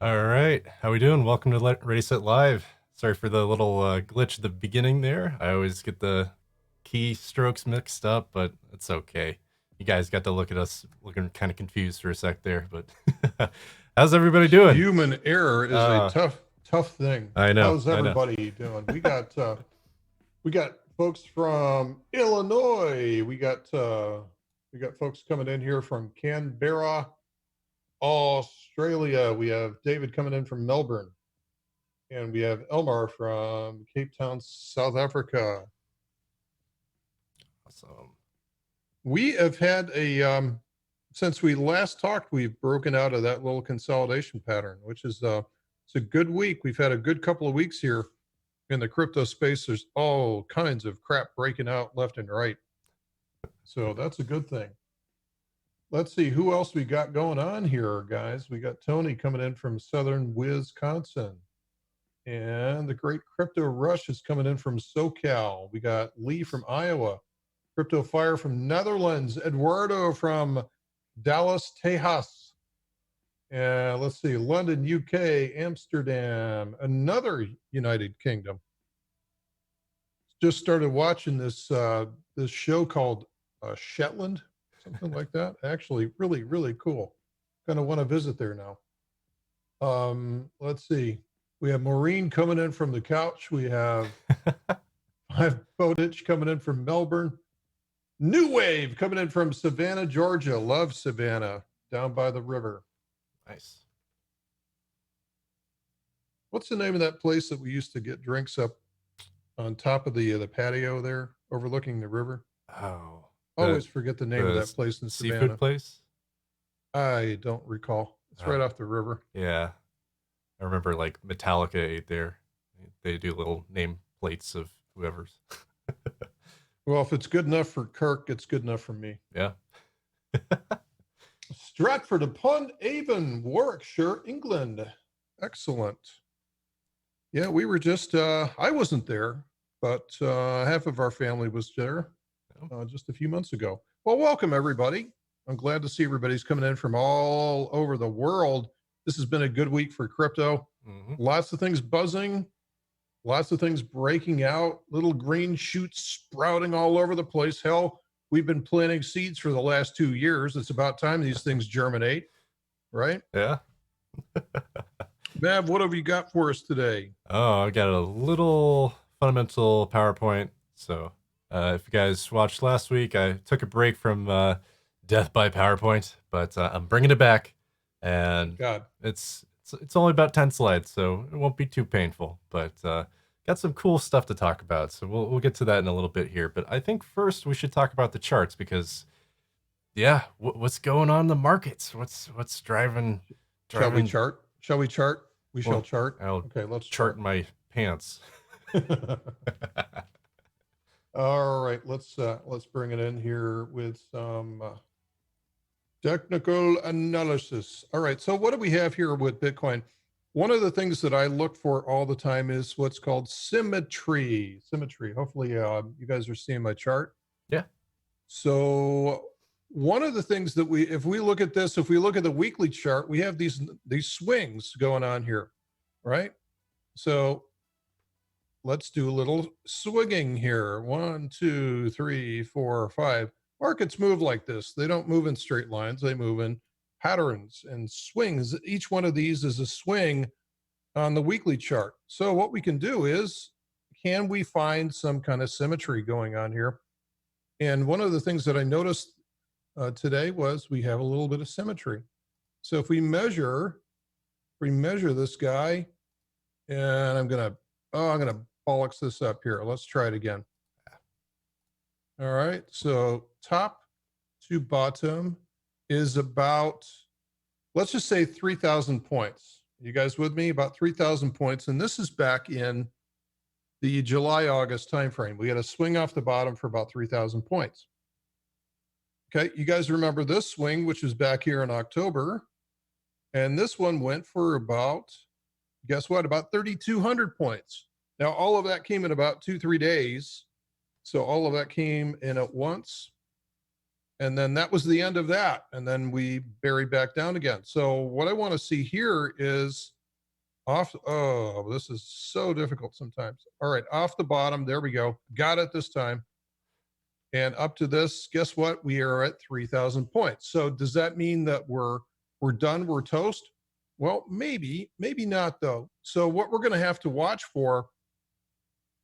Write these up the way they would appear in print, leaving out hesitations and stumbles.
All right, how we doing? Welcome to Ready Set Live. Sorry for the little glitch at the beginning there. I always get the key strokes mixed up, but it's okay. You guys got to look at us looking kind of confused for a sec there, but how's everybody doing? Human error is a Uh, tough thing. I know, How's I know. everybody doing? We got folks from Illinois. We got folks coming in here from Canberra, Australia. We have David coming in from Melbourne, and we have Elmar from Cape Town, South Africa. Awesome. We have had since we last talked, we've broken out of that little consolidation pattern, which is it's a good week. We've had a good couple of weeks here in the crypto space. There's all kinds of crap breaking out left and right. So that's a good thing. Let's see who else we got going on here, guys. We got Tony coming in from Southern Wisconsin. And the great Crypto Rush is coming in from SoCal. We got Lee from Iowa, Crypto Fire from Netherlands, Eduardo from Dallas, Tejas. Let's see, London, UK, Amsterdam, another United Kingdom. Just started watching this show called Shetland, something like that. Actually, really cool. Kind of want to visit there now. Let's see. We have Maureen coming in from the couch. We have Five Bowditch coming in from Melbourne. New Wave coming in from Savannah, Georgia. Love Savannah, down by the river. Nice. What's the name of that place that we used to get drinks up on top of the patio there, overlooking the river? Oh, Always forget the name of that place in seafood Savannah. place? I don't recall. It's right Oh, off the river. yeah. I remember like Metallica ate there. They do little name plates of whoever's. Well, if it's good enough for Kirk, it's good enough for me. Yeah. Stratford upon Avon, Warwickshire, England. Excellent. Yeah, we were just, I wasn't there, but half of our family was there just a few months ago. Well, welcome everybody. I'm glad to see everybody's coming in from all over the world. This has been a good week for crypto. Mm-hmm. Lots of things buzzing, lots of things breaking out, little green shoots sprouting all over the place. Hell, we've been planting seeds for the last 2 years. It's about time these things germinate, right? Yeah. Mav, what have you got for us today? Oh, I got a little fundamental PowerPoint. So, if you guys watched last week, I took a break from Death by PowerPoint, but I'm bringing it back, and God. it's only about 10 slides, so it won't be too painful. But got some cool stuff to talk about, so we'll get to that in a little bit here. But I think first we should talk about the charts because, yeah, what's going on in the markets? What's driving? Shall we chart? Shall we chart? We shall chart. I'll Okay, let's chart chart. my pants. All right, let's bring it in here with some technical analysis. All right, so what do we have here with Bitcoin? One of the things that I look for all the time is what's called symmetry. Symmetry. Hopefully, you guys are seeing my chart. Yeah. So one of the things that if we look at this, if we look at the weekly chart, we have these swings going on here, right? So let's do a little swinging here. 1, 2, 3, 4, 5. Markets move like this. They don't move in straight lines. They move in patterns and swings. Each one of these is a swing on the weekly chart. So what we can do is, can we find some kind of symmetry going on here? And one of the things that I noticed today was we have a little bit of symmetry. So if we measure this guy, and I'm gonna bollocks this up here. Let's try it again. All right, so top to bottom is about, let's just say 3,000 points. You guys with me? About 3,000 points, and this is back in the July-August timeframe. We had a swing off the bottom for about 3,000 points. Okay, you guys remember this swing, which was back here in October, and this one went for about, guess what, about 3,200 points. Now, all of that came in about 2-3 days. So all of that came in at once. And then that was the end of that. And then we buried back down again. So what I want to see here is off. Oh, this is so difficult sometimes. All right, off the bottom. There we go. Got it this time. And up to this, guess what? We are at 3,000 points. So does that mean that we're done? We're toast? Well, maybe not though. So what we're going to have to watch for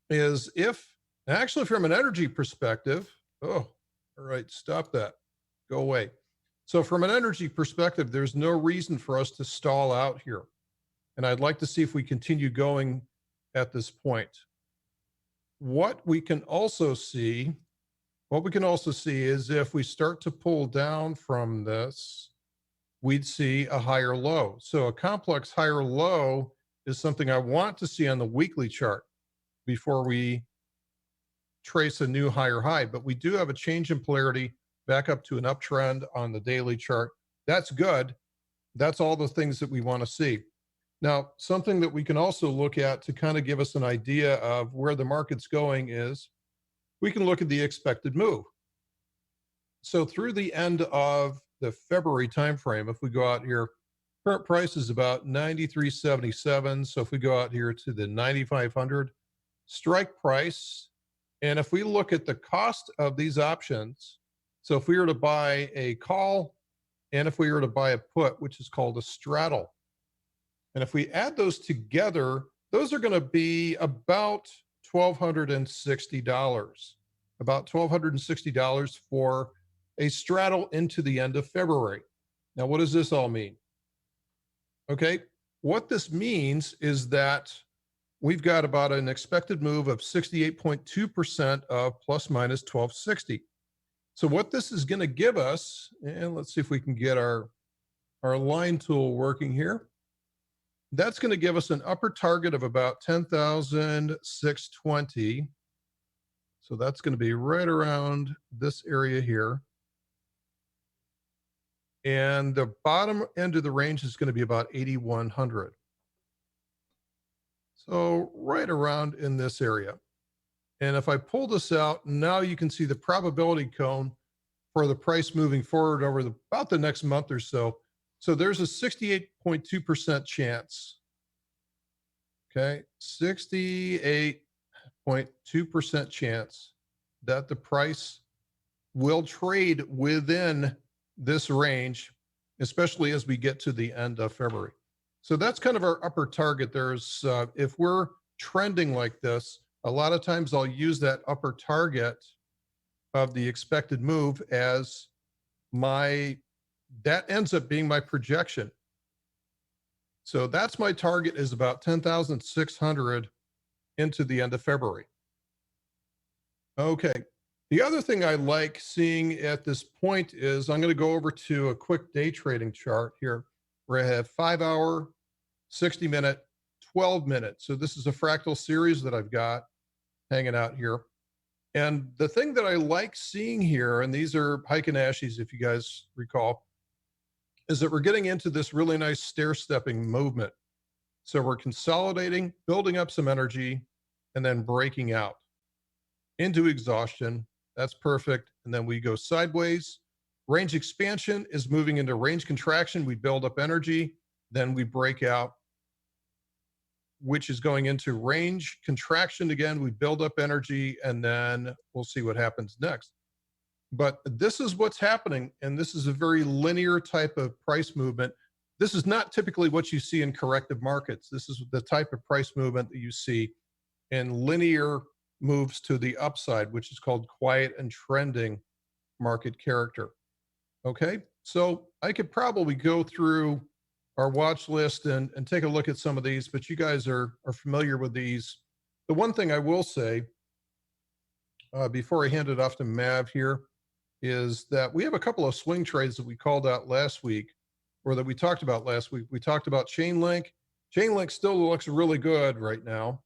is if actually from an energy perspective, oh, all right, stop that. Go away. So from an energy perspective, there's no reason for us to stall out here. And I'd like to see if we continue going at this point. What we can also see is if we start to pull down from this, we'd see a higher low. So a complex higher low is something I want to see on the weekly chart before we trace a new higher high. But we do have a change in polarity back up to an uptrend on the daily chart. That's good. That's all the things that we want to see. Now, something that we can also look at to kind of give us an idea of where the market's going is we can look at the expected move. So through the end of the February timeframe, if we go out here, current price is about 93.77. So if we go out here to the 9,500 strike price, and if we look at the cost of these options, so if we were to buy a call and if we were to buy a put, which is called a straddle, and if we add those together, those are going to be about $1,260, about $1,260 for a straddle into the end of February. Now, what does this all mean? Okay, what this means is that we've got about an expected move of 68.2% of plus minus 1260. So what this is going to give us, and let's see if we can get our line tool working here. That's going to give us an upper target of about 10,620. So that's going to be right around this area here. And the bottom end of the range is going to be about 8,100. So right around in this area. And if I pull this out, now you can see the probability cone for the price moving forward over about the next month or so. So there's a 68.2% chance. Okay, 68.2% chance that the price will trade within this range, especially as we get to the end of February. So that's kind of our upper target. There's, if we're trending like this, a lot of times I'll use that upper target of the expected move as that ends up being my projection. So that's my target is about 10,600 into the end of February. Okay. The other thing I like seeing at this point is I'm going to go over to a quick day trading chart here where I have 5-hour, 60-minute, 12-minute. So this is a fractal series that I've got hanging out here. And the thing that I like seeing here, and these are Heiken Ashies, if you guys recall, is that we're getting into this really nice stair-stepping movement. So we're consolidating, building up some energy, and then breaking out into exhaustion. That's perfect. And then we go sideways. Range expansion is moving into range contraction. We build up energy, then we break out, which is going into range contraction again. We build up energy, and then we'll see what happens next. But this is what's happening, and this is a very linear type of price movement. This is not typically what you see in corrective markets. This is the type of price movement that you see in linear moves to the upside, which is called quiet and trending market character. Okay, so I could probably go through our watch list and take a look at some of these, but you guys are familiar with these. The one thing I will say before I hand it off to Mav here is that we have a couple of swing trades that we called out last week, or that we talked about last week. We talked about Chainlink. Chainlink still looks really good right now.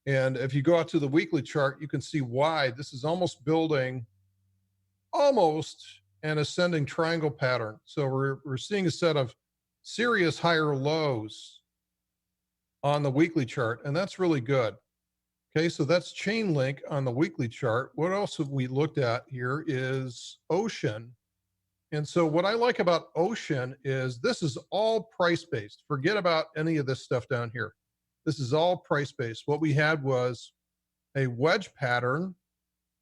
And if you go out to the weekly chart, you can see why this is almost building almost an ascending triangle pattern. So we're seeing a set of serious higher lows on the weekly chart, and that's really good. Okay, so that's Chainlink on the weekly chart. What else have we looked at here is Ocean. And so what I like about Ocean is this is all price based. Forget about any of this stuff down here. This is all price based. What we had was a wedge pattern,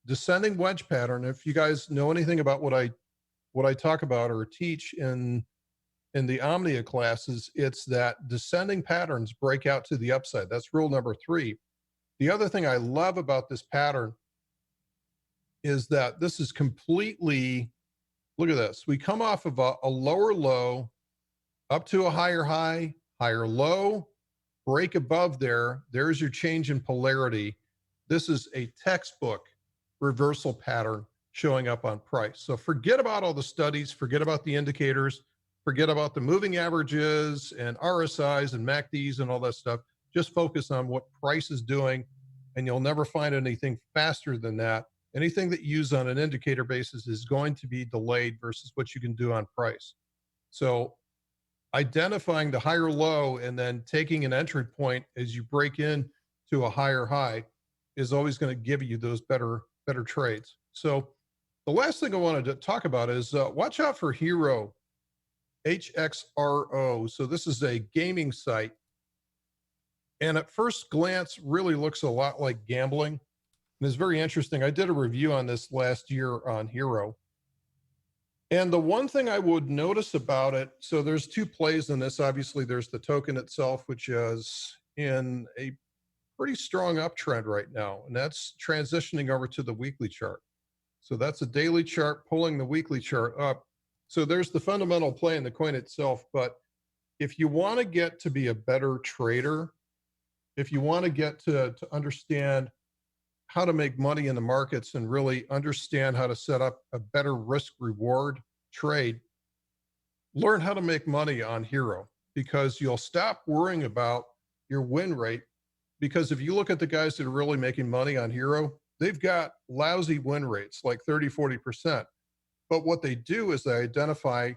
descending wedge pattern. If you guys know anything about what I talk about or teach in the Omnia classes, it's that descending patterns break out to the upside. That's rule number 3. The other thing I love about this pattern is that this is completely, look at this. We come off of a lower low up to a higher high, higher low, break above there. There's your change in polarity. This is a textbook reversal pattern showing up on price. So forget about all the studies, forget about the indicators, forget about the moving averages and RSIs and MACDs and all that stuff. Just focus on what price is doing, and you'll never find anything faster than that. Anything that you use on an indicator basis is going to be delayed versus what you can do on price. So identifying the higher low and then taking an entry point as you break in to a higher high is always going to give you those better trades. So the last thing I wanted to talk about is watch out for Hero, HXRO. So this is a gaming site, and at first glance really looks a lot like gambling, and it's very interesting. I did a review on this last year on Hero. And the one thing I would notice about it, so there's 2 plays in this. Obviously, there's the token itself, which is in a pretty strong uptrend right now, and that's transitioning over to the weekly chart. So that's a daily chart pulling the weekly chart up. So there's the fundamental play in the coin itself. But if you want to get to be a better trader, if you want to get to understand how to make money in the markets and really understand how to set up a better risk reward trade, learn how to make money on Hero, because you'll stop worrying about your win rate. Because if you look at the guys that are really making money on Hero, they've got lousy win rates, like 30, 40%. But what they do is they identify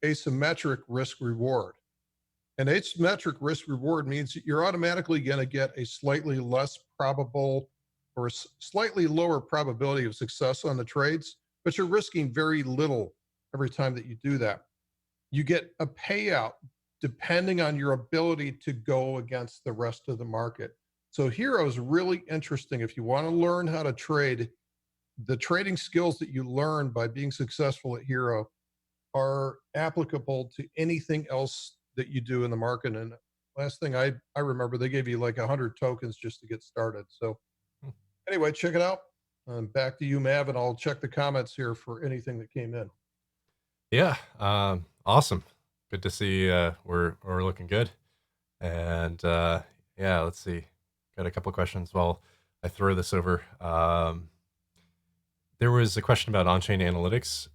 asymmetric risk reward. And asymmetric risk reward means that you're automatically going to get a slightly less probable or slightly lower probability of success on the trades, but you're risking very little every time that you do that. You get a payout depending on your ability to go against the rest of the market. So Hero is really interesting if you want to learn how to trade. The trading skills that you learn by being successful at Hero are applicable to anything else that you do in the market. And last thing I remember, they gave you like 100 tokens just to get started. So anyway, check it out. Back to you, Mav, and I'll check the comments here for anything that came in. Yeah, awesome. Good to see we're looking good. And yeah, let's see. Got a couple of questions while I throw this over. There was a question about on-chain analytics.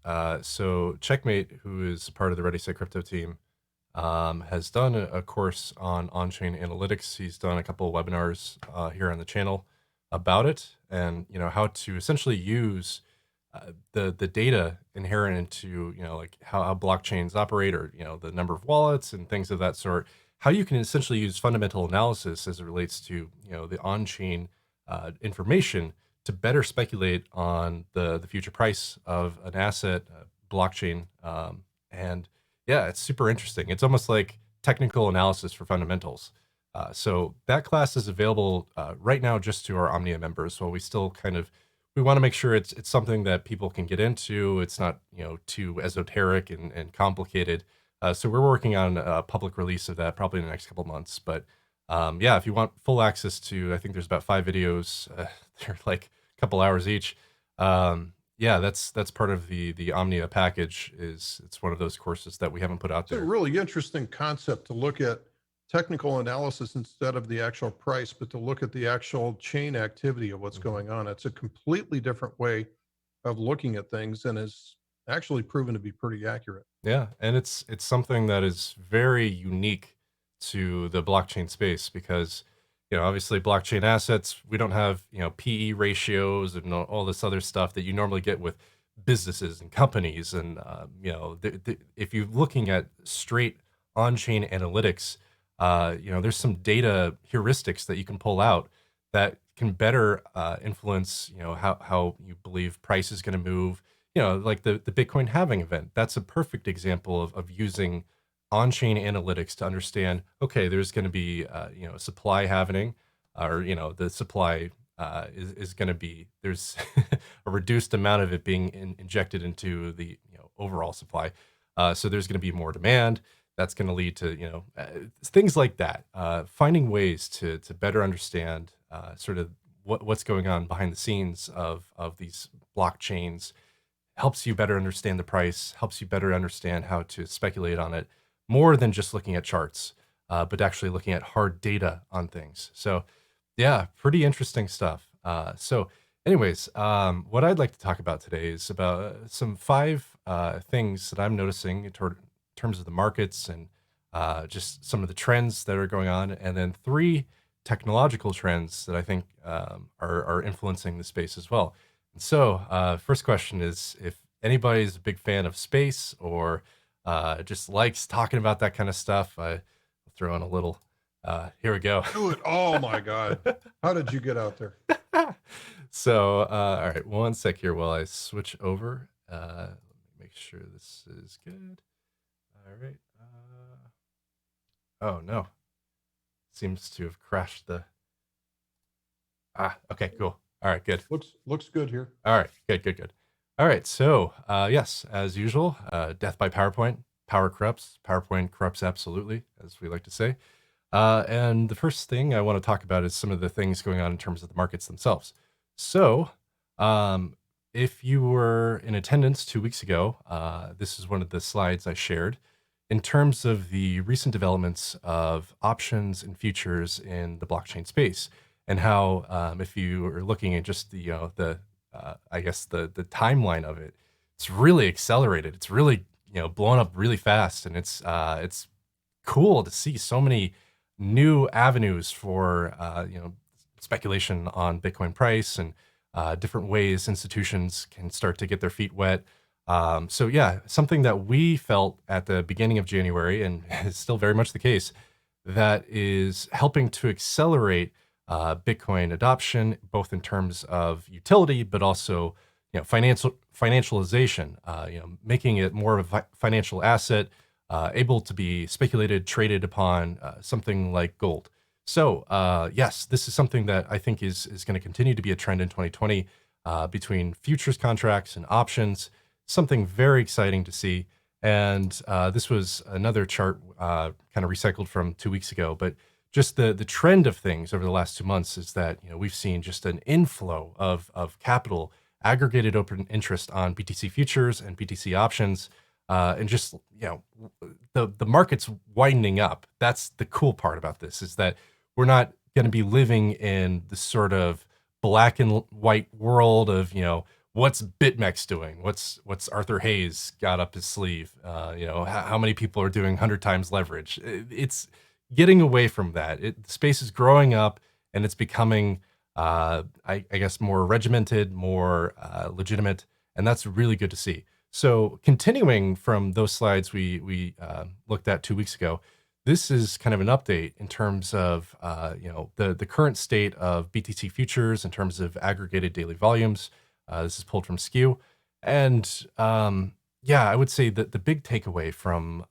So Checkmate, who is part of the Ready Set Crypto team, has done a course on-chain analytics. He's done a couple of webinars here on the channel about it, and how to essentially use the data inherent into like how blockchains operate, or the number of wallets and things of that sort. How you can essentially use fundamental analysis as it relates to the on-chain information to better speculate on the future price of an asset, blockchain, and yeah, it's super interesting. It's almost like technical analysis for fundamentals. So that class is available right now just to our Omnia members. So we still we want to make sure it's something that people can get into. It's not too esoteric and complicated. So we're working on a public release of that probably in the next couple of months. But yeah, if you want full access to, I think there's about 5 videos. They're like a couple hours each. Yeah, that's part of the Omnia package. It's one of those courses that we haven't put out It's a there. really interesting concept to look at technical analysis instead of the actual price, but to look at the actual chain activity of what's Mhm. going on. It's a completely different way of looking at things, and is actually proven to be pretty accurate. Yeah, and it's something that is very unique to the blockchain space because obviously blockchain assets, we don't have PE ratios and all this other stuff that you normally get with businesses and companies. And if you're looking at straight on-chain analytics, there's some data heuristics that you can pull out that can better influence how you believe price is going to move. like the Bitcoin halving event. That's a perfect example of using on-chain analytics to understand, okay, there's going to be, supply halving, or, the supply is going to be, there's a reduced amount of it being injected into the, overall supply. So there's going to be more demand. That's going to lead to, things like that. Finding ways to better understand sort of what's going on behind the scenes of these blockchains helps you better understand the price, helps you better understand how to speculate on it more than just looking at charts, but actually looking at hard data on things. So, yeah, pretty interesting stuff. Anyways, what I'd like to talk about today is about some five things that I'm noticing in terms of the markets and just some of the trends that are going on, and then three technological trends that I think are influencing the space as well. So, first question is if anybody's a big fan of space or just likes talking about that kind of stuff, I'll throw in a little. Here we go. Do it. Oh my God. How did you get out there? So, all right, one sec here while I switch over. Let me make sure this is good. All right. Oh no, seems to have crashed the. Okay, cool. All right, good. Looks good here. All right, good. All right, so yes, as usual, death by PowerPoint. Power corrupts. PowerPoint corrupts absolutely, as we like to say. And the first thing I want to talk about is some of the things going on in terms of the markets themselves. So, if you were in attendance 2 weeks ago, this is one of the slides I shared in terms of the recent developments of options and futures in the blockchain space, and how, if you are looking at just I guess the timeline of it, it's really accelerated. It's really blown up really fast, and it's cool to see so many new avenues for speculation on Bitcoin price and different ways institutions can start to get their feet wet. So yeah, something that we felt at the beginning of January, and is still very much the case, that is helping to accelerate Bitcoin adoption, both in terms of utility, but also financialization. Making it more of a financial asset, able to be speculated, traded upon, something like gold. So yes, this is something that I think is going to continue to be a trend in 2020 between futures contracts and options. Something very exciting to see. And this was another chart kind of recycled from 2 weeks ago, but just the trend of things over the last 2 months is that we've seen just an inflow of capital, aggregated open interest on BTC futures and BTC options, and just the market's widening up. That's the cool part about this, is that we're not going to be living in the sort of black and white world of what's BitMEX doing, what's Arthur Hayes got up his sleeve, how many people are doing 100 times leverage. It's getting away from that. The space is growing up, and it's becoming, I guess, more regimented, more legitimate, and that's really good to see. So, continuing from those slides we looked at 2 weeks ago, this is kind of an update in terms of the current state of BTC futures in terms of aggregated daily volumes. This is pulled from Skew, and yeah, I would say that the big takeaway from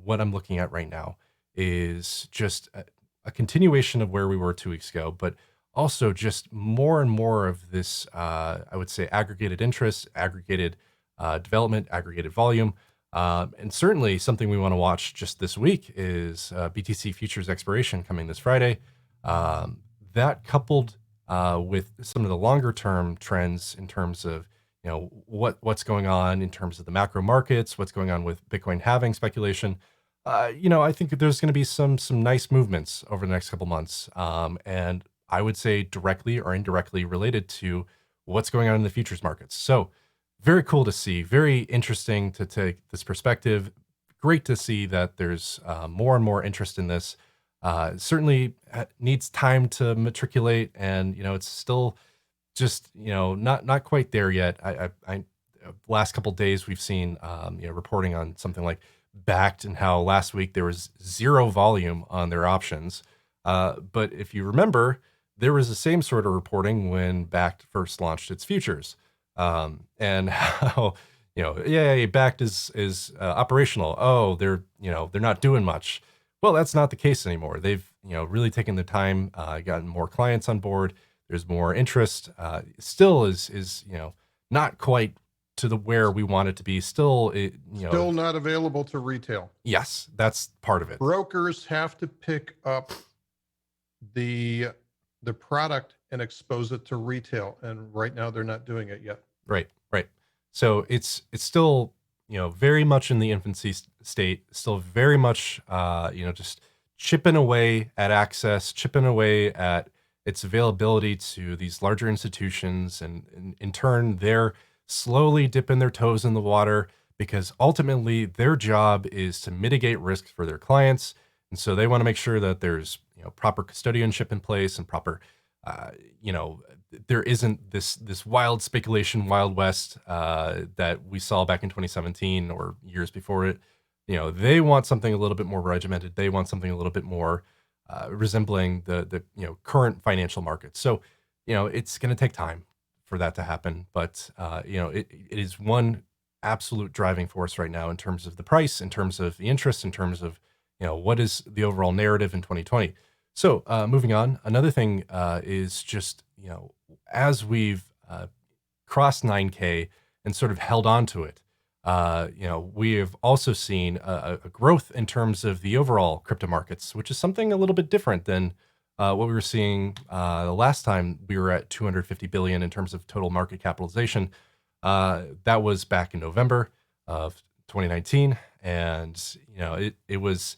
what I'm looking at right now is just a continuation of where we were 2 weeks ago, but also just more and more of this, I would say, aggregated interest, aggregated development, aggregated volume. And certainly something we want to watch just this week is BTC futures expiration coming this Friday. That coupled with some of the longer term trends in terms of what's going on in terms of the macro markets, what's going on with Bitcoin halving speculation. I think that there's going to be some nice movements over the next couple months, and I would say directly or indirectly related to what's going on in the futures markets. So very cool to see, very interesting to take this perspective. Great to see that there's more and more interest in this. Certainly needs time to matriculate, and it's still just not quite there yet. I last couple days we've seen reporting on something like Backed, and how last week there was zero volume on their options. But if you remember, there was the same sort of reporting when Backed first launched its futures, and how yay, backed is operational. Oh, they're not doing much. Well, that's not the case anymore. They've really taken the time, gotten more clients on board. There's more interest. Still is not quite to the where we want it to be. Still, Still not available to retail. yes, that's part of it. Brokers have to pick up the product and expose it to retail, and right now they're not doing it yet. Right, right. So it's still very much in the infancy state. Still very much just chipping away at access, chipping away at its availability to these larger institutions, and in turn they're slowly dipping their toes in the water because ultimately their job is to mitigate risks for their clients, and so they want to make sure that there's proper custodianship in place and proper uh, you know there isn't this wild speculation, wild west that we saw back in 2017 or years before it. They want something a little bit more regimented. They want something a little bit more resembling the current financial markets. So it's going to take time for that to happen, but it is one absolute driving force right now in terms of the price, in terms of the interest, in terms of what is the overall narrative in 2020. So moving on, another thing is just as we've crossed 9K and sort of held on to it, we have also seen a growth in terms of the overall crypto markets, which is something a little bit different than what we were seeing the last time we were at 250 billion in terms of total market capitalization. That was back in November of 2019, and it was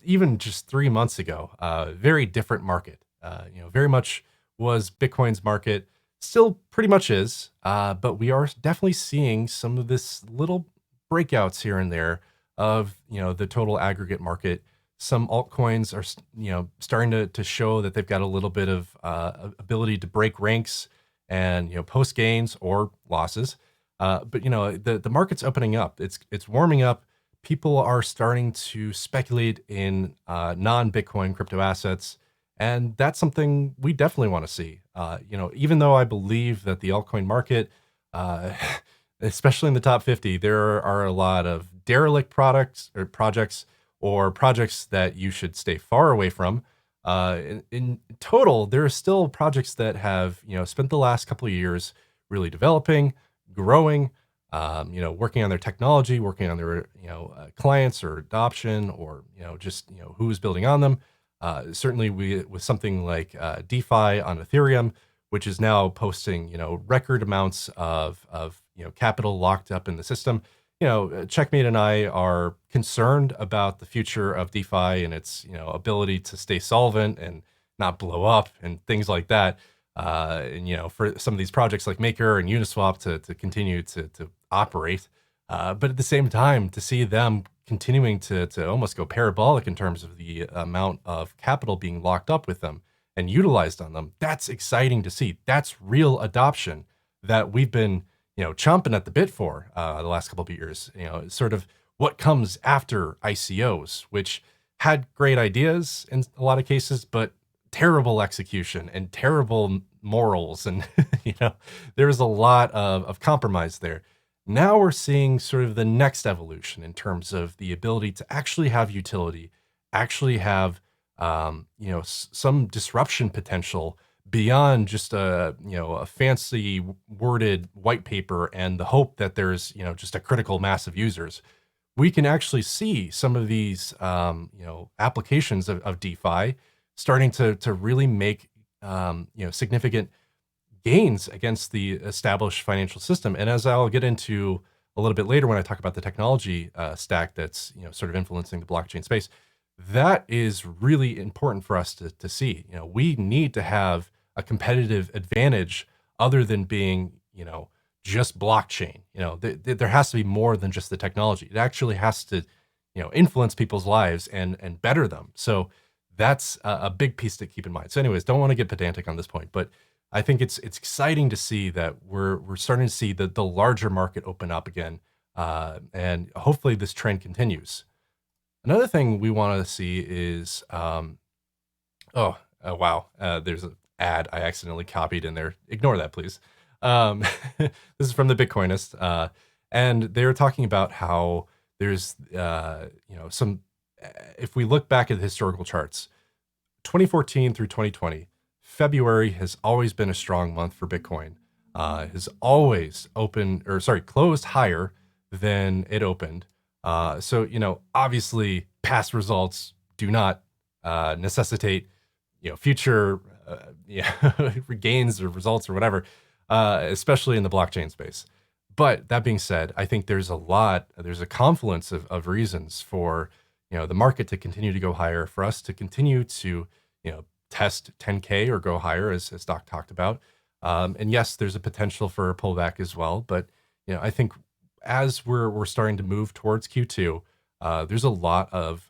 even just 3 months ago, very different market. Very much was Bitcoin's market, still pretty much is, but we are definitely seeing some of this little breakouts here and there of the total aggregate market. Some altcoins are starting to show that they've got a little bit of ability to break ranks and post gains or losses. But the market's opening up. It's warming up. People are starting to speculate in non-Bitcoin crypto assets, and that's something we definitely want to see. Even though I believe that the altcoin market, uh, especially in the top 50, there are a lot of derelict products or projects or projects that you should stay far away from. In total, there are still projects that have spent the last couple of years really developing, growing, working on their technology, working on their clients or adoption, or just who's building on them. Certainly, with something like DeFi on Ethereum, which is now posting record amounts of capital locked up in the system. Checkmate and I are concerned about the future of DeFi and its ability to stay solvent and not blow up and things like that. And for some of these projects like Maker and Uniswap to continue to operate, but at the same time to see them continuing to almost go parabolic in terms of the amount of capital being locked up with them and utilized on them, that's exciting to see. That's real adoption that we've been chomping at the bit for the last couple of years. Sort of what comes after ICOs, which had great ideas in a lot of cases, but terrible execution and terrible morals. And, there's a lot of compromise there. Now we're seeing sort of the next evolution in terms of the ability to actually have utility, actually have, some disruption potential beyond just a fancy worded white paper and the hope that there's, just a critical mass of users. We can actually see some of these, applications of DeFi starting to really make, significant gains against the established financial system. And as I'll get into a little bit later when I talk about the technology stack that's sort of influencing the blockchain space, that is really important for us to see. We need to have a competitive advantage other than being just blockchain. There has to be more than just the technology. It actually has to influence people's lives and better them. So that's a big piece to keep in mind. So anyways, don't want to get pedantic on this point, but I think it's exciting to see that we're starting to see the larger market open up again, and hopefully this trend continues. Another thing we want to see is, wow, there's an ad I accidentally copied in there. Ignore that, please. This is from the Bitcoinist, And they were talking about how there's, some, if we look back at the historical charts, 2014 through 2020, February has always been a strong month for Bitcoin. Has always closed higher than it opened. So, obviously past results do not necessitate, future gains or results or whatever, especially in the blockchain space. But that being said, I think there's a confluence of reasons for, the market to continue to go higher, for us to continue to, test 10K or go higher, as Doc talked about. And yes, there's a potential for a pullback as well. But, I think as we're starting to move towards Q2, there's a lot of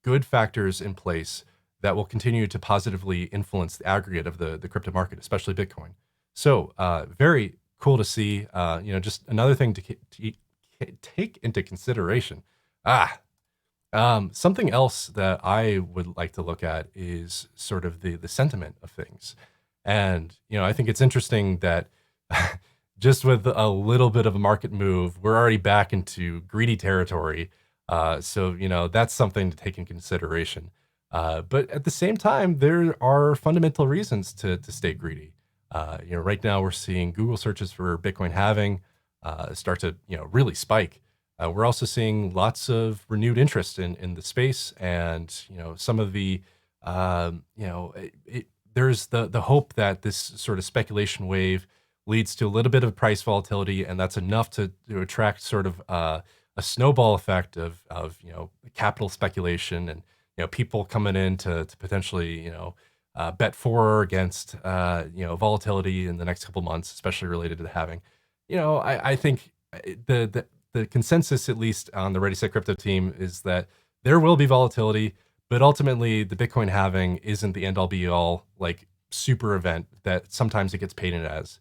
good factors in place that will continue to positively influence the aggregate of the crypto market, especially Bitcoin. So very cool to see. Just another thing to take into consideration. Something else that I would like to look at is sort of the sentiment of things. And, I think it's interesting that just with a little bit of a market move, we're already back into greedy territory. So, that's something to take in consideration. But at the same time, there are fundamental reasons to stay greedy. Right now we're seeing Google searches for Bitcoin halving start to, really spike. We're also seeing lots of renewed interest in the space, and some of the, there's the hope that this sort of speculation wave leads to a little bit of price volatility, and that's enough to attract sort of a snowball effect of capital speculation, and people coming in to potentially bet for or against volatility in the next couple months, especially related to the halving. I think the consensus, at least on the Ready Set Crypto team, is that there will be volatility, but ultimately the Bitcoin halving isn't the end all be all like super event that sometimes it gets painted as.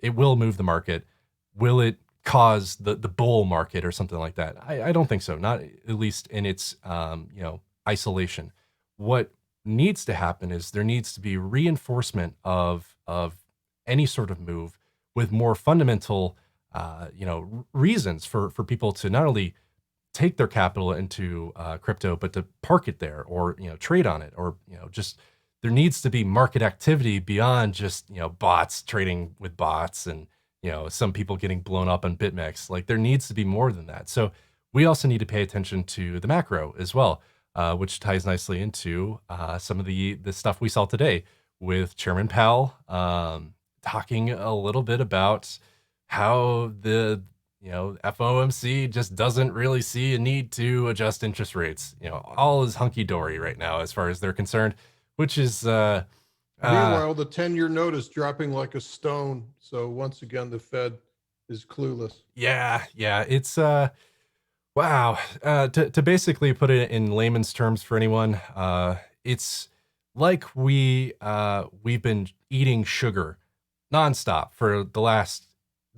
It will move the market. Will it cause the bull market or something like that? I don't think so. Not at least in its isolation. What needs to happen is there needs to be reinforcement of any sort of move with more fundamental reasons for people to not only take their capital into crypto, but to park it there or trade on it, or just there needs to be market activity beyond just bots trading with bots and some people getting blown up on BitMEX. Like there needs to be more than that. So we also need to pay attention to the macro as well, which ties nicely into some of the stuff we saw today with Chairman Powell talking a little bit about how the FOMC just doesn't really see a need to adjust interest rates. All is hunky dory right now as far as they're concerned, which is meanwhile the 10-year note is dropping like a stone. So once again, the Fed is clueless. Yeah, it's wow. To basically put it in layman's terms for anyone, it's like we've been eating sugar nonstop for the last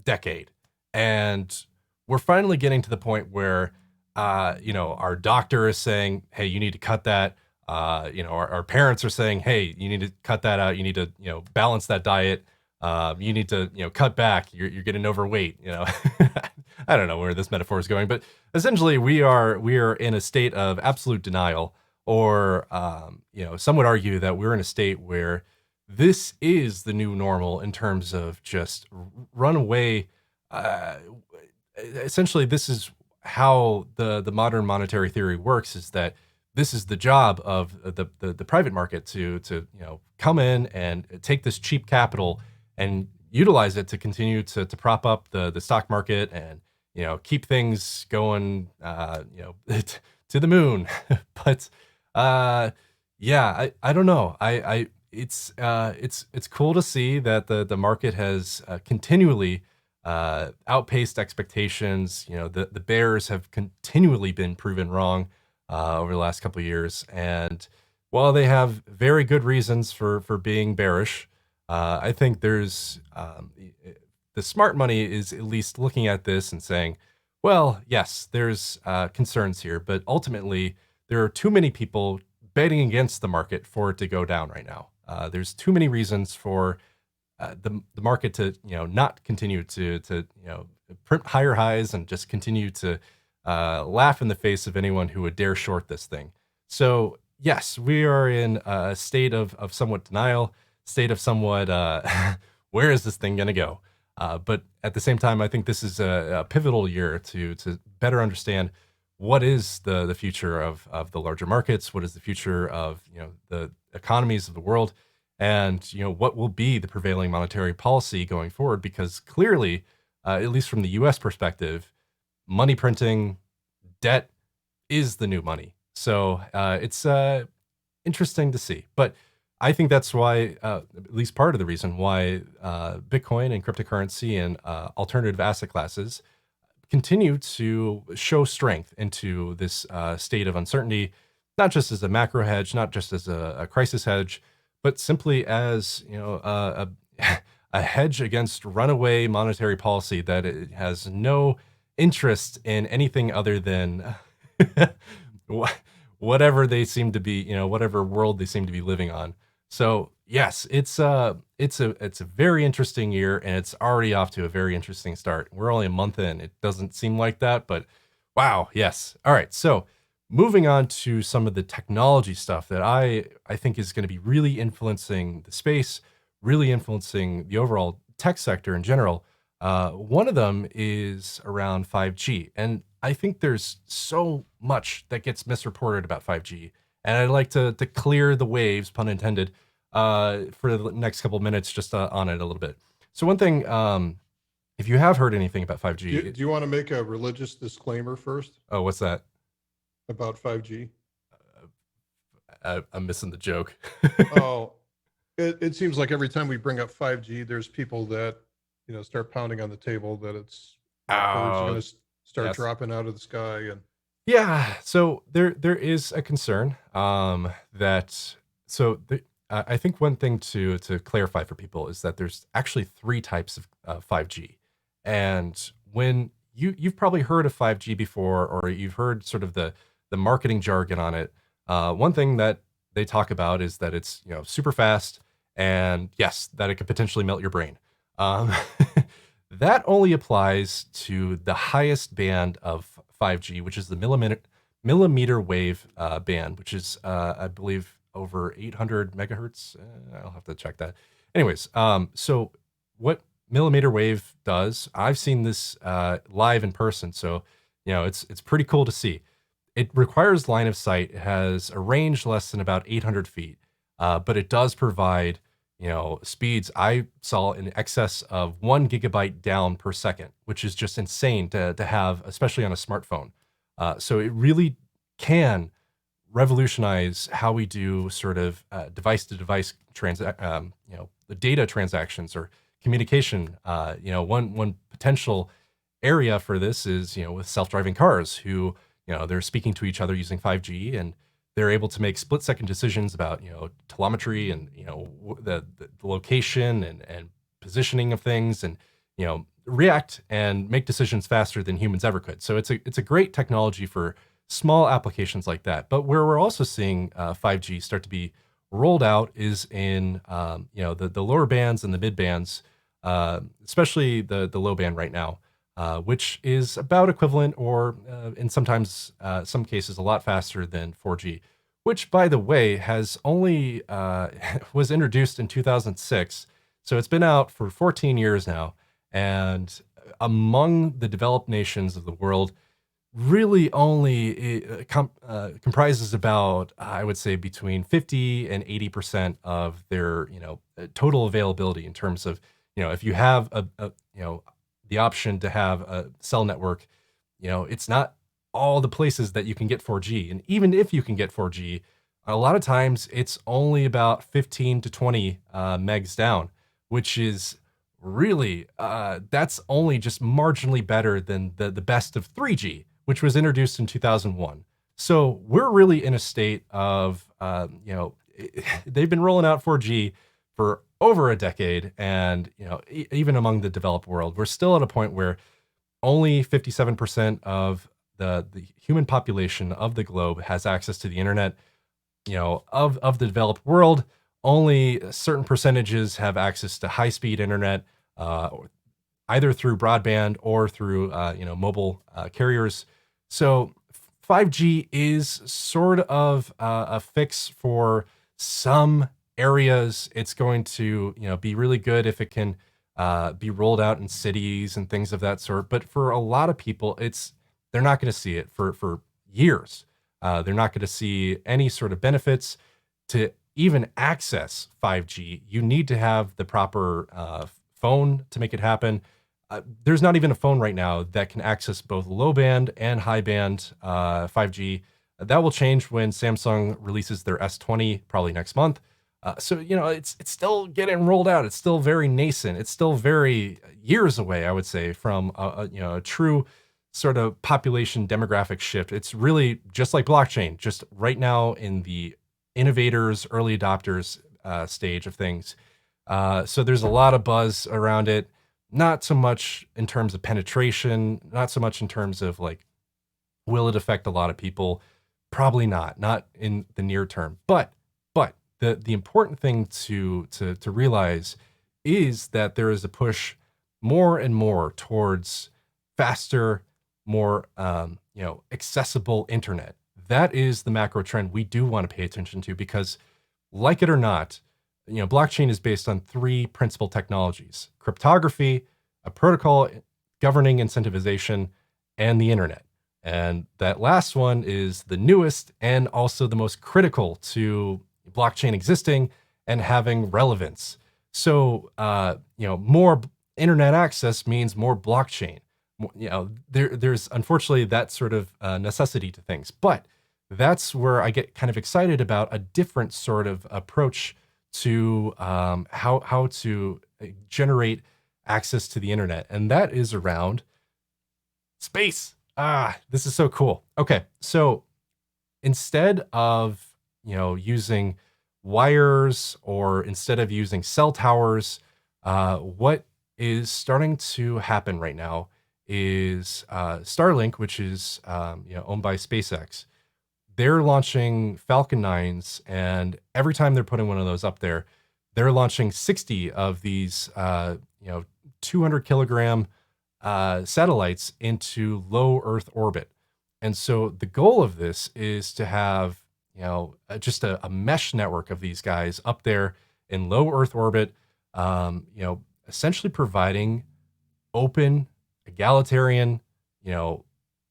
decade, and we're finally getting to the point where our doctor is saying, hey, you need to cut that. Our parents are saying, hey, you need to cut that out. You need to balance that diet. You need to cut back. You're getting overweight. I don't know where this metaphor is going, but essentially we are in a state of absolute denial, or some would argue that we're in a state where this is the new normal in terms of just runaway. Essentially, this is how the modern monetary theory works: is that this is the job of the private market to come in and take this cheap capital and utilize it to continue to prop up the stock market and keep things going to the moon. But I don't know. It's cool to see that the market has continually outpaced expectations. The bears have continually been proven wrong over the last couple of years, and while they have very good reasons for being bearish, I think there's the smart money is at least looking at this and saying, well, yes, there's concerns here, but ultimately there are too many people betting against the market for it to go down right now. There's too many reasons for the market to not continue to print higher highs and just continue to laugh in the face of anyone who would dare short this thing. So yes, we are in a state of somewhat denial, state of somewhat where is this thing going to go? But at the same time, I think this is a pivotal year to better understand what is the future of the larger markets, what is the future of the economies of the world, and what will be the prevailing monetary policy going forward. Because clearly, at least from the U.S. perspective, money printing, debt is the new money. So it's interesting to see. But I think that's why, at least part of the reason why Bitcoin and cryptocurrency and alternative asset classes continue to show strength into this state of uncertainty, not just as a macro hedge, not just as a crisis hedge, but simply as a hedge against runaway monetary policy that it has no interest in anything other than whatever they seem to be, whatever world they seem to be living on. So yes, it's a very interesting year, and it's already off to a very interesting start. We're only a month in. It doesn't seem like that, but wow, yes. All right, so moving on to some of the technology stuff that I think is going to be really influencing the space, really influencing the overall tech sector in general. One of them is around 5G, and I think there's so much that gets misreported about 5G, and I'd like to clear the waves, pun intended, for the next couple of minutes, just on it a little bit. So one thing, if you have heard anything about 5G, Do you want to make a religious disclaimer first oh, what's that? about 5G? I'm missing the joke. Oh, it seems like every time we bring up 5G, there's people that start pounding on the table that birds are going to start yes. dropping out of the sky. And Yeah, so there is a concern I think one thing to clarify for people is that there's actually three types of 5G, and when you've probably heard of 5G before, or you've heard sort of the marketing jargon on it. One thing that they talk about is that it's super fast, and yes, that it could potentially melt your brain. Um, that only applies to the highest band of 5G, which is the millimeter wave band, which is I believe over 800 megahertz. I'll have to check that. Anyways, so what millimeter wave does, I've seen this live in person, so it's pretty cool to see. It requires line of sight. It has a range less than about 800 feet, but it does provide speeds I saw in excess of 1 gigabyte down per second, which is just insane to have, especially on a smartphone. So it really can revolutionize how we do sort of device to device the data transactions or communication. One potential area for this is with self-driving cars, who they're speaking to each other using 5G, and they're able to make split-second decisions about telemetry and the location and positioning of things, and react and make decisions faster than humans ever could. So it's a great technology for small applications like that. But where we're also seeing 5G start to be rolled out is in the lower bands and the mid bands, especially the low band right now, which is about equivalent, or in sometimes some cases a lot faster than 4G, which, by the way, has only was introduced in 2006. So it's been out for 14 years now, and among the developed nations of the world, really only comprises about, I would say, between 50 and 80% of their total availability, in terms of if you have the option to have a cell network, it's not all the places that you can get 4G. And even if you can get 4G, a lot of times it's only about 15 to 20 megs down, which is really, that's only just marginally better than the best of 3G, which was introduced in 2001. So we're really in a state of, they've been rolling out 4G for over a decade. And, even among the developed world, we're still at a point where only 57% of the human population of the globe has access to the internet. Of the developed world, only certain percentages have access to high-speed internet, either through broadband or through mobile carriers. So 5G is sort of a fix for some areas. It's going to be really good if it can be rolled out in cities and things of that sort. But for a lot of people, they're not going to see it for years. They're not going to see any sort of benefits. To even access 5G, you need to have the proper phone to make it happen. There's not even a phone right now that can access both low band and high band 5G. That will change when Samsung releases their S20 probably next month. So it's still getting rolled out. It's still very nascent. It's still very years away, I would say, from a true sort of population demographic shift. It's really just like blockchain, just right now in the innovators, early adopters stage of things. So there's a lot of buzz around it. Not so much in terms of penetration, not so much in terms of like, will it affect a lot of people? Probably not in the near term. But the important thing to realize is that there is a push more and more towards faster, more accessible internet. That is the macro trend we do want to pay attention to, because like it or not, blockchain is based on three principal technologies: cryptography, a protocol governing incentivization, and the internet. And that last one is the newest and also the most critical to blockchain existing and having relevance. So, more internet access means more blockchain. There's unfortunately that sort of necessity to things, but that's where I get kind of excited about a different sort of approach to how to generate access to the internet, and that is around space. This is so cool. Okay, so instead of using wires, or instead of using cell towers, what is starting to happen right now is Starlink, which is owned by SpaceX. They're launching Falcon 9s, and every time they're putting one of those up there, they're launching 60 of these 200 kilogram satellites into low Earth orbit. And so the goal of this is to have just a mesh network of these guys up there in low Earth orbit, essentially providing open, egalitarian,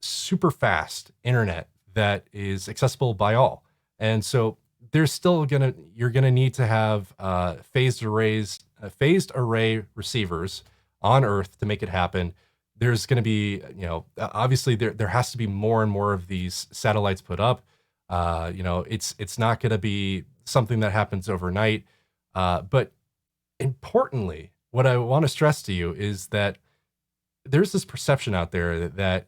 super fast internet that is accessible by all. And so there's still you're gonna need to have phased array receivers on Earth to make it happen. There's going to be, obviously there has to be more and more of these satellites put up. It's not going to be something that happens overnight. But importantly, what I want to stress to you is that there's this perception out there that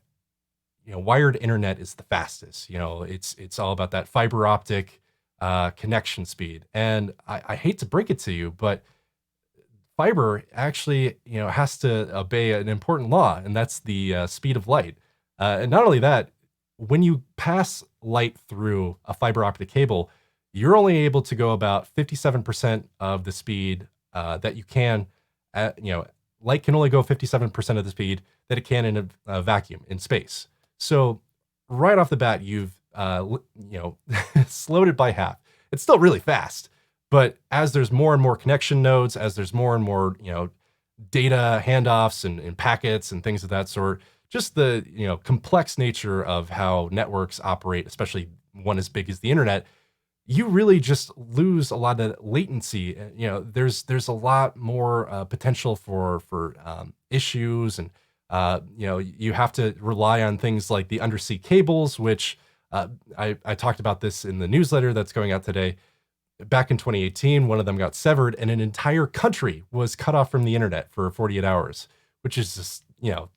wired internet is the fastest. It's all about that fiber optic connection speed. And I hate to break it to you, but fiber actually, has to obey an important law, and that's the speed of light. And not only that, when you pass light through a fiber optic cable, you're only able to go about 57% of the speed that you can. Light can only go 57% of the speed that it can in a vacuum in space. So right off the bat, you've slowed it by half. It's still really fast. But as there's more and more connection nodes, as there's more and more, data handoffs and packets and things of that sort, just the, complex nature of how networks operate, especially one as big as the internet, you really just lose a lot of latency. There's a lot more potential for issues, and you have to rely on things like the undersea cables, which I talked about this in the newsletter that's going out today. Back in 2018, one of them got severed, and an entire country was cut off from the internet for 48 hours, which is just,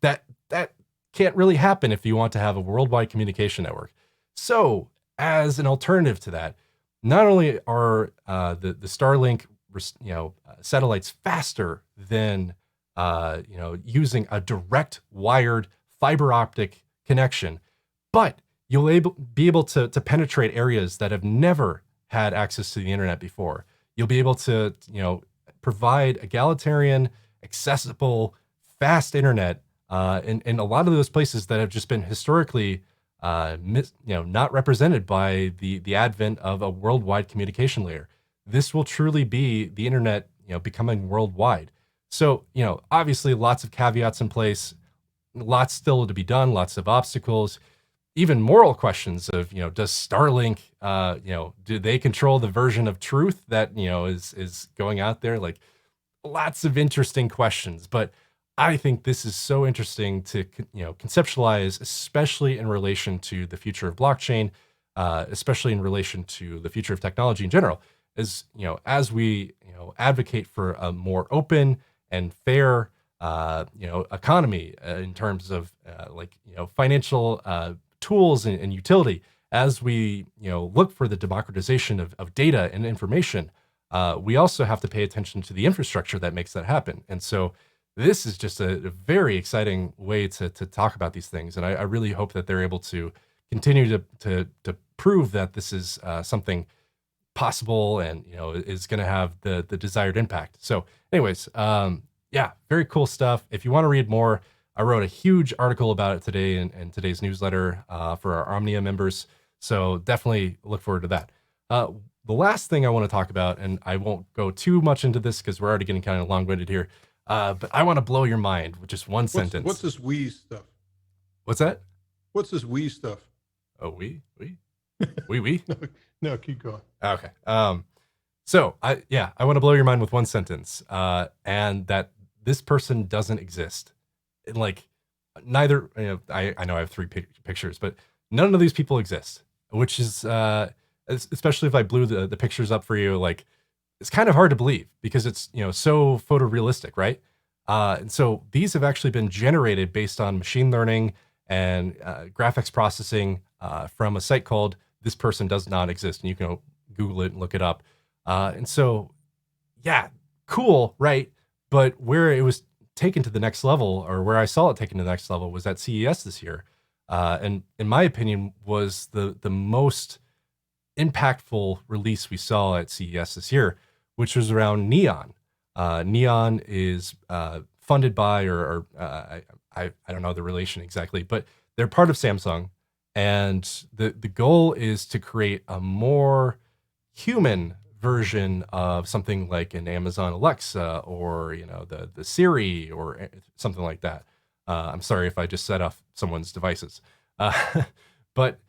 that can't really happen if you want to have a worldwide communication network. So, as an alternative to that, not only are the Starlink satellites faster than using a direct wired fiber optic connection, but you'll be able to penetrate areas that have never had access to the internet before. You'll be able to, provide egalitarian, accessible, fast internet in a lot of those places that have just been historically, not represented by the advent of a worldwide communication layer. This will truly be the internet, becoming worldwide. So, obviously, lots of caveats in place, lots still to be done, lots of obstacles, even moral questions of, does Starlink, do they control the version of truth that, is going out there? Like, lots of interesting questions, but I think this is so interesting to, conceptualize, especially in relation to the future of blockchain, especially in relation to the future of technology in general. As we, advocate for a more open and fair, economy in terms of financial tools and utility, as we, look for the democratization of data and information, we also have to pay attention to the infrastructure that makes that happen. And so this is just a very exciting way to talk about these things. And I really hope that they're able to continue to prove that this is something possible and, is going to have the desired impact. So anyways, yeah, very cool stuff. If you want to read more, I wrote a huge article about it today in today's newsletter for our Omnia members. So definitely look forward to that. The last thing I want to talk about, and I won't go too much into this because we're already getting kind of long-winded here, but I want to blow your mind with just one sentence. What's this we stuff? What's that? What's this we stuff? Oh, we? No, keep going. Okay. So I want to blow your mind with one sentence, and that this person doesn't exist. And like, neither, I know I have three pictures, but none of these people exist, which is, especially if I blew the pictures up for you, like, it's kind of hard to believe because it's, so photorealistic, right? And so these have actually been generated based on machine learning and graphics processing from a site called This Person Does Not Exist. And you can Google it and look it up. And so, yeah, cool, right? But where it was taken to the next level, or where I saw it taken to the next level, was at CES this year. And in my opinion, was the most impactful release we saw at CES this year, which was around Neon. Neon is funded by, or I don't know the relation exactly, but they're part of Samsung, and the goal is to create a more human version of something like an Amazon Alexa, or the Siri, or something like that. I'm sorry if I just set off someone's devices, but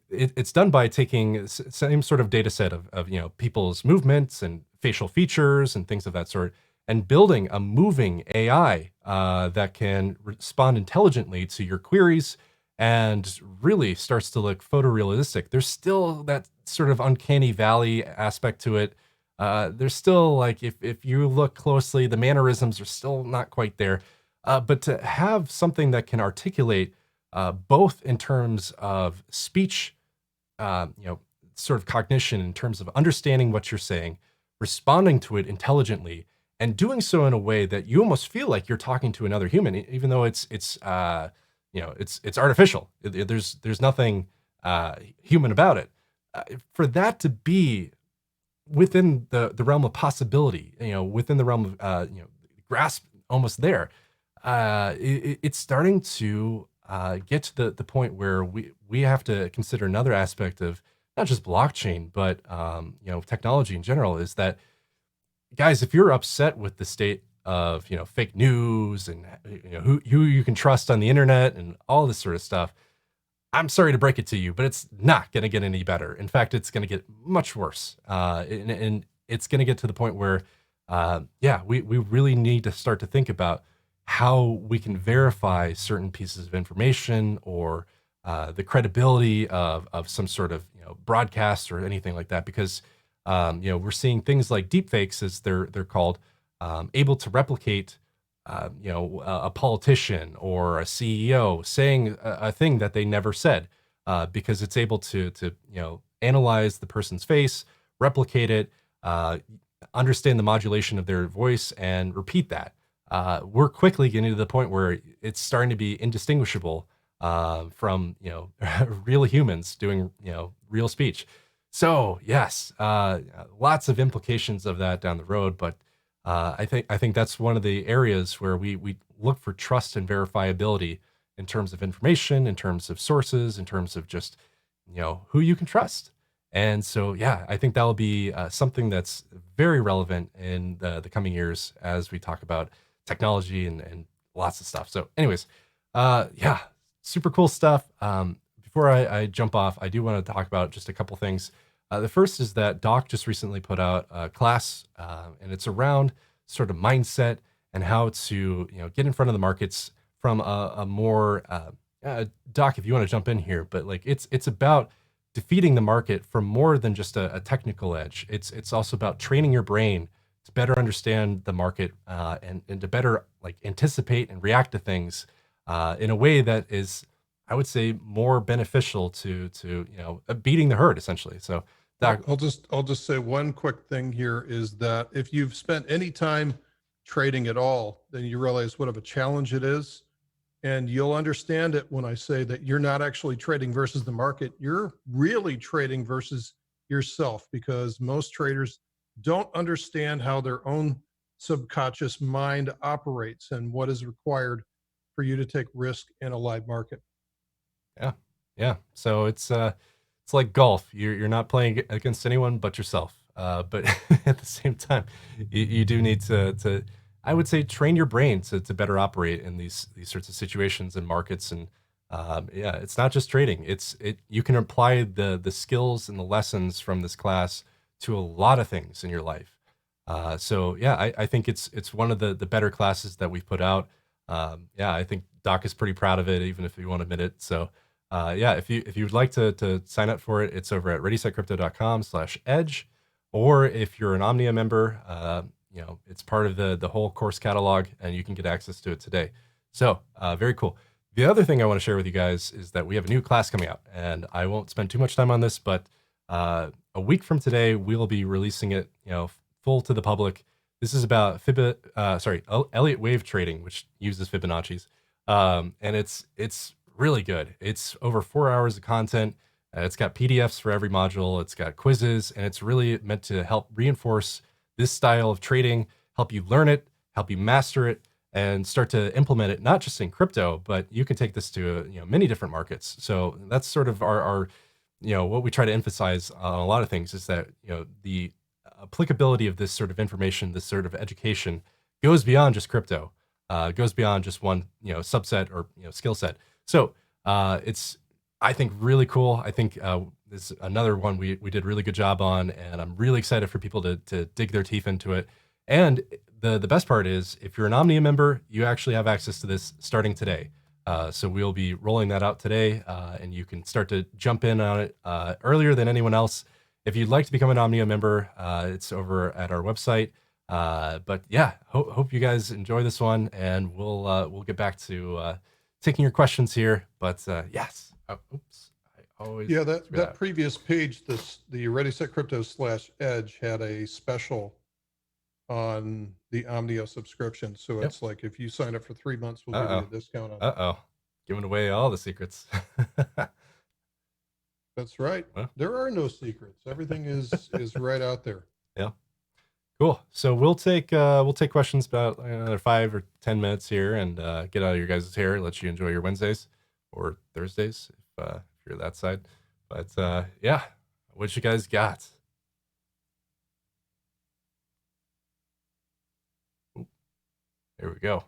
it's done by taking same sort of data set of people's movements and facial features and things of that sort, and building a moving AI that can respond intelligently to your queries and really starts to look photorealistic. There's still that sort of uncanny valley aspect to it. There's still, like, if you look closely, the mannerisms are still not quite there. But to have something that can articulate both in terms of speech, sort of cognition, in terms of understanding what you're saying, responding to it intelligently, and doing so in a way that you almost feel like you're talking to another human, even though it's artificial. There's nothing human about it. For that to be within the realm of possibility, within the realm of grasp, almost there, it's starting to get to the point where we have to consider another aspect of not just blockchain, but technology in general. Is that, guys, if you're upset with the state of fake news and who you can trust on the internet and all this sort of stuff, I'm sorry to break it to you, but it's not going to get any better. In fact, it's going to get much worse, and it's going to get to the point where, we really need to start to think about how we can verify certain pieces of information, or the credibility of some sort of broadcast or anything like that, because we're seeing things like deepfakes, as they're called, able to replicate a politician or a CEO saying a thing that they never said, because it's able to analyze the person's face, replicate it, understand the modulation of their voice, and repeat that. We're quickly getting to the point where it's starting to be indistinguishable from real humans doing real speech. So yes, lots of implications of that down the road, but I think that's one of the areas where we look for trust and verifiability in terms of information, in terms of sources, in terms of just who you can trust. And so yeah, I think that'll be something that's very relevant in the coming years as we talk about technology and lots of stuff. So, anyways, yeah, super cool stuff. Before I jump off, I do want to talk about just a couple things. The first is that Doc just recently put out a class, and it's around sort of mindset and how to get in front of the markets from a more Doc, if you want to jump in here, but like it's about defeating the market from more than just a technical edge. It's also about training your brain to better understand the market and to better like anticipate and react to things in a way that is, I would say, more beneficial to beating the herd essentially. So Well, Doc, I'll just say one quick thing here is that if you've spent any time trading at all, then you realize what of a challenge it is. And you'll understand it when I say that you're not actually trading versus the market. You're really trading versus yourself, because most traders don't understand how their own subconscious mind operates and what is required for you to take risk in a live market. yeah, yeah. So it's like golf. You're not playing against anyone but yourself. But at the same time, you do need to I would say train your brain to better operate in these sorts of situations and markets. And yeah, it's not just trading. It you can apply the skills and the lessons from this class to a lot of things in your life. So yeah, I think it's one of the better classes that we've put out. Yeah, I think Doc is pretty proud of it, even if you won't admit it. So yeah, if you would like to sign up for it, it's over at readysetcrypto.com/edge. Or if you're an Omnia member, it's part of the whole course catalog, and you can get access to it today. So very cool. The other thing I want to share with you guys is that we have a new class coming out, and I won't spend too much time on this, but a week from today, we'll be releasing it, full to the public. This is about Elliott wave trading, which uses Fibonacci's, and it's really good. It's over 4 hours of content. It's got PDFs for every module. It's got quizzes, and it's really meant to help reinforce this style of trading, help you learn it, help you master it, and start to implement it, not just in crypto, but you can take this to many different markets. So that's sort of our what we try to emphasize on a lot of things is that the applicability of this sort of information, this sort of education, goes beyond just crypto, goes beyond just one subset or skill set. So it's, I think, really cool. I think this is another one we did a really good job on, and I'm really excited for people to dig their teeth into it. And the best part is, if you're an Omnia member, you actually have access to this starting today. So we'll be rolling that out today, and you can start to jump in on it earlier than anyone else. If you'd like to become an Omnia member, it's over at our website. But yeah, hope you guys enjoy this one, and we'll get back to taking your questions here. But yes, oops, I always Yeah, screw that previous page, the Ready Set Crypto /Edge had a special on the Omnio subscription. So Yep. it's like if you sign up for 3 months, we'll give you Uh a discount on oh. that. Giving away all the secrets. That's right. Well, There are no secrets. Everything is right out there. yeah. Cool. So we'll take questions about another 5 or 10 minutes here, and get out of your guys' hair, let you enjoy your Wednesdays or Thursdays if you're that side. But yeah, what you guys got? Oop, there we go.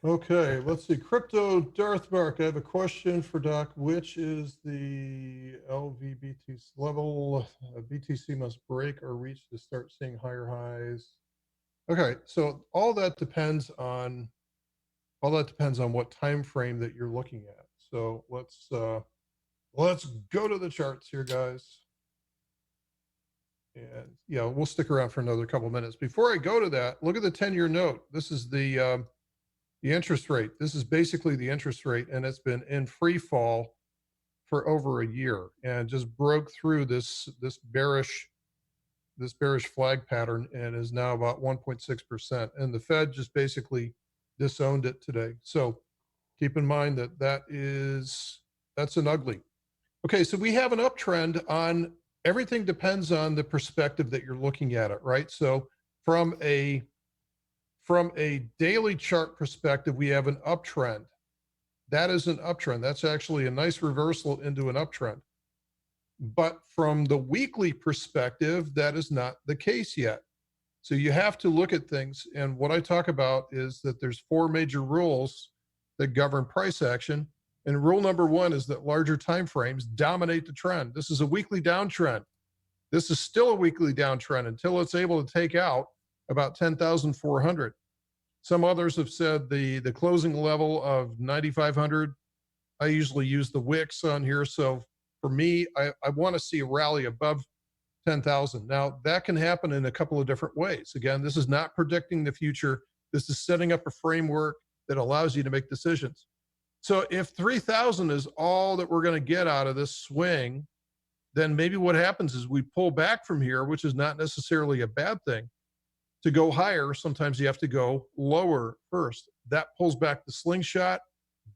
Okay, let's see. Crypto Darth Mark, I have a question for Doc. Which is the LVBTC level BTC must break or reach to start seeing higher highs? Okay, so all that depends on what time frame that you're looking at. So let's go to the charts here, guys. And yeah, we'll stick around for another couple minutes. Before I go to that, look at the 10-year note. This is the interest rate. This is basically the interest rate, and it's been in free fall for over a year and just broke through this bearish flag pattern and is now about 1.6%. And the Fed just basically disowned it today. So keep in mind that's an ugly. Okay, so we have an uptrend on everything depends on the perspective that you're looking at it, right? So from a daily chart perspective, we have an uptrend. That is an uptrend. That's actually a nice reversal into an uptrend. But from the weekly perspective, that is not the case yet. So you have to look at things. And what I talk about is that there's four major rules that govern price action. And rule number one is that larger time frames dominate the trend. This is a weekly downtrend. This is still a weekly downtrend until it's able to take out about 10,400. Some others have said the closing level of 9,500. I usually use the wicks on here. So for me, I want to see a rally above 10,000. Now, that can happen in a couple of different ways. Again, this is not predicting the future. This is setting up a framework that allows you to make decisions. So if 3,000 is all that we're going to get out of this swing, then maybe what happens is we pull back from here, which is not necessarily a bad thing. To go higher, sometimes you have to go lower first. That pulls back the slingshot.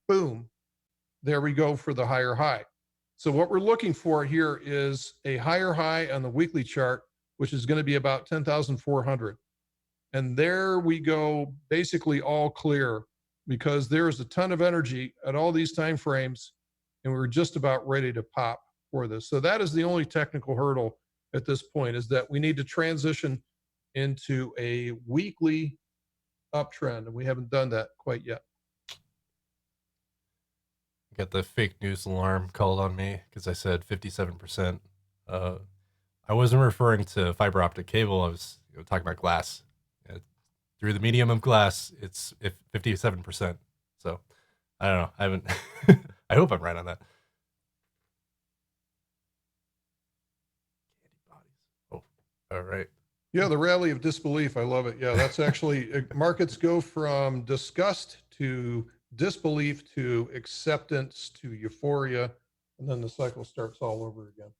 Boom. There we go for the higher high. So what we're looking for here is a higher high on the weekly chart, which is going to be about 10,400. And there we go, basically all clear, because there's a ton of energy at all these time frames, and we're just about ready to pop for this. So that is the only technical hurdle at this point, is that we need to transition into a weekly uptrend, and we haven't done that quite yet. Got the fake news alarm called on me because I said 57%. I wasn't referring to fiber optic cable. I was talking about glass. Through the medium of glass, it's 57%. So I don't know. I haven't. I hope I'm right on that. Oh, all right. Yeah, the rally of disbelief. I love it. Yeah, that's actually markets go from disgust to disbelief to acceptance to euphoria, and then the cycle starts all over again.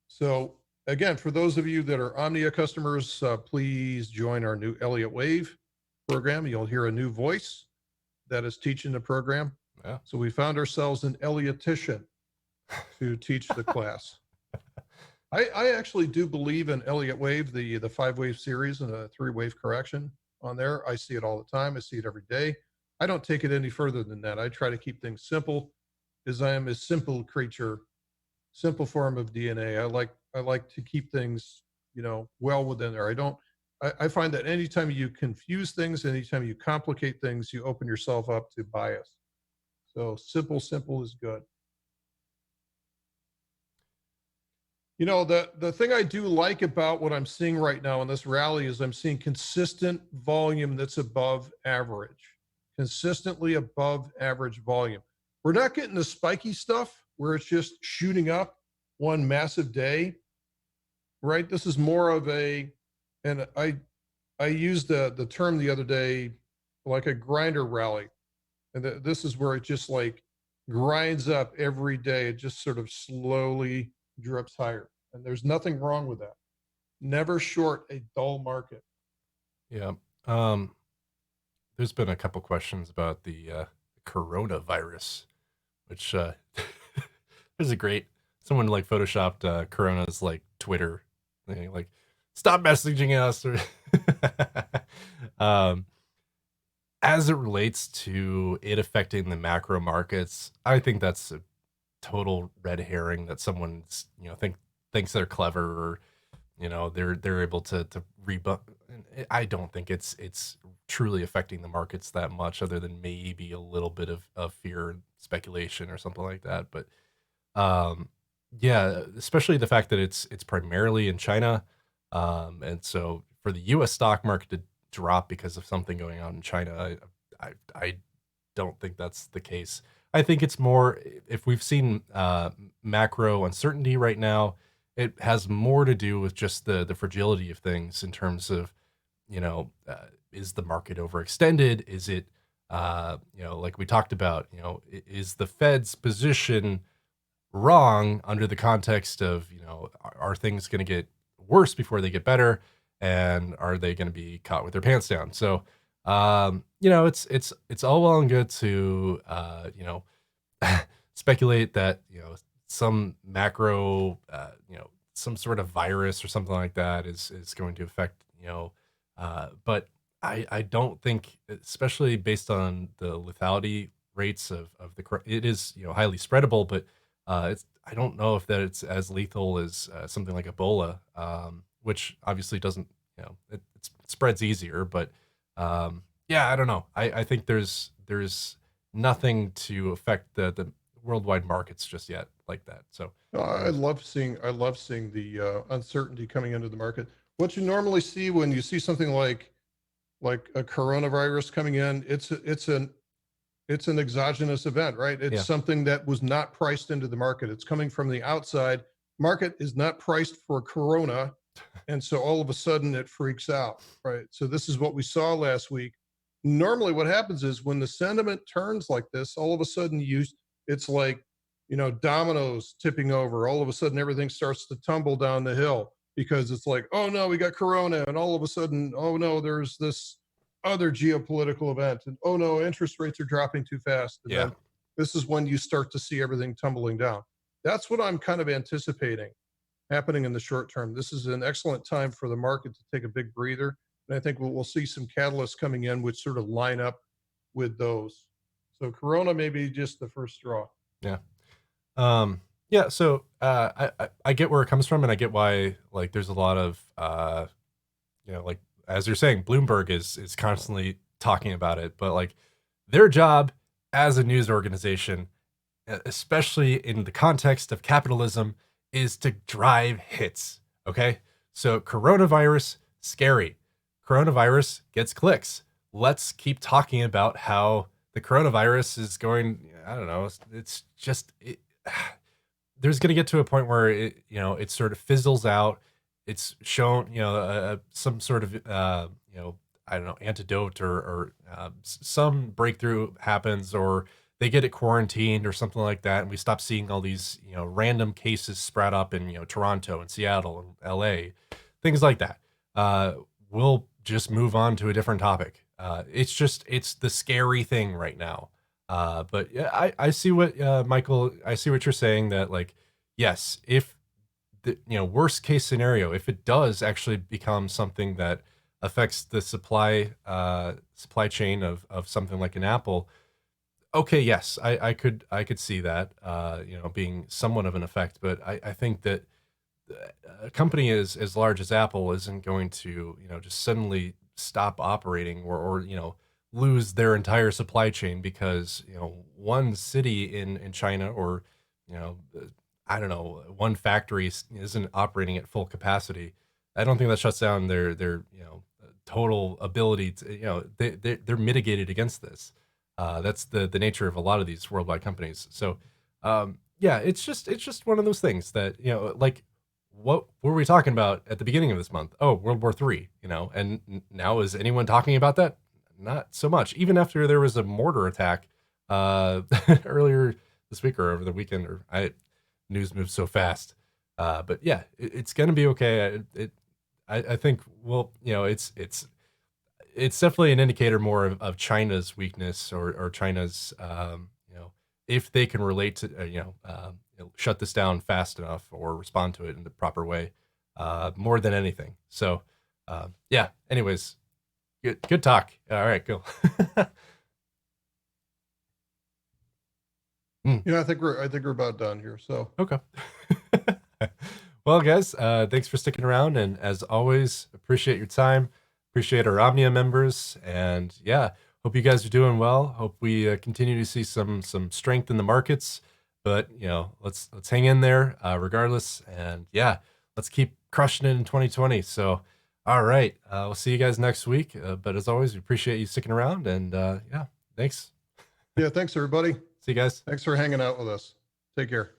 So again, for those of you that are Omnia customers, please join our new Elliott Wave program. You'll hear a new voice that is teaching the program. Yeah. So we found ourselves an Elliotician to teach the class. I actually do believe in Elliott Wave, the 5-wave series and a 3-wave correction on there. I see it all the time. I see it every day. I don't take it any further than that. I try to keep things simple, as I am a simple creature, simple form of DNA. I like to keep things, well within there. I find that anytime you confuse things, anytime you complicate things, you open yourself up to bias. So simple is good. The thing I do like about what I'm seeing right now in this rally is I'm seeing consistent volume that's above average, consistently above average volume. We're not getting the spiky stuff where it's just shooting up one massive day, right? This is more of and I used the term the other day, like a grinder rally. And this is where it just like grinds up every day. It just sort of slowly drips higher. And there's nothing wrong with that. Never short a dull market. Yeah. There's been a couple questions about the coronavirus, which there's a great someone like photoshopped Corona's like Twitter thing, like stop messaging us. Or as it relates to it affecting the macro markets, I think that's a total red herring that someone's thinks they're clever, or they're able to rebut. I don't think it's truly affecting the markets that much, other than maybe a little bit of fear and speculation or something like that. But yeah, especially the fact that it's primarily in China, and so for the U.S. stock market to drop because of something going on in China, I don't think that's the case. I think it's more, if we've seen macro uncertainty right now, it has more to do with just the fragility of things in terms of, is the market overextended? Is it, like we talked about, is the Fed's position wrong under the context of, are things going to get worse before they get better? And are they going to be caught with their pants down? So, it's all well and good to, speculate that, some macro, some sort of virus or something like that is going to affect, but I don't think, especially based on the lethality rates of it is, highly spreadable, but I don't know if that it's as lethal as something like Ebola, which obviously doesn't, it spreads easier, but yeah, I don't know. I think there's nothing to affect the worldwide markets just yet like that. So I um, love seeing the uncertainty coming into the market. What you normally see when you see something like a coronavirus coming in, it's an exogenous event, right? It's yeah, something that was not priced into the market. It's coming from the outside. Market is not priced for corona, and so all of a sudden it freaks out, right? So this is what we saw last week. Normally what happens is when the sentiment turns like this, all of a sudden it's like, dominoes tipping over. All of a sudden everything starts to tumble down the hill because it's like, oh no, we got corona, and all of a sudden, oh no, there's this other geopolitical event, and oh no, interest rates are dropping too fast, and yeah, then this is when you start to see everything tumbling down. That's what I'm kind of anticipating happening in the short term. This is an excellent time for the market to take a big breather, and I think we'll see some catalysts coming in which sort of line up with those. So Corona may be just the first straw. yeah. Yeah, so I get where it comes from, and I get why like there's a lot of like as you're saying, Bloomberg is constantly talking about it, but like their job as a news organization, especially in the context of capitalism, is to drive hits. Okay, so coronavirus scary. Coronavirus gets clicks. Let's keep talking about how the coronavirus is going. I don't know. It's just there's going to get to a point where it sort of fizzles out. It's shown, some sort of, I don't know, antidote or some breakthrough happens, or they get it quarantined or something like that, and we stop seeing all these, random cases spread up in, Toronto and Seattle and L.A., things like that. We'll just move on to a different topic. It's the scary thing right now. But yeah, I see what Michael, I see what you're saying, that like, yes, if the worst case scenario, if it does actually become something that affects the supply chain of something like an Apple, okay, yes, I could see that being somewhat of an effect, but I think that a company as large as Apple isn't going to, just suddenly stop operating, or lose their entire supply chain because, one city in China, or, I don't know, one factory isn't operating at full capacity. I don't think that shuts down their total ability to, they're mitigated against this. That's the nature of a lot of these worldwide companies. So yeah, it's just one of those things that, like, what were we talking about at the beginning of this month? Oh, World War III, and now is anyone talking about that? Not so much. Even after there was a mortar attack earlier this week or over the weekend, or news moves so fast. But yeah, it's gonna be okay. I think, well, it's definitely an indicator more of China's weakness, or China's, if they can relate to, shut this down fast enough or respond to it in the proper way, more than anything. So, yeah. Anyways, good talk. All right, cool. Mm, I think we're about done here. So okay. Well, guys, thanks for sticking around, and as always, appreciate your time. Appreciate our Omnia members, and yeah, hope you guys are doing well. Hope we continue to see some strength in the markets. But let's hang in there, regardless, and yeah, let's keep crushing it in 2020. So, all right, we'll see you guys next week. But as always, we appreciate you sticking around, and yeah, thanks. yeah, thanks everybody. See you guys. Thanks for hanging out with us. Take care.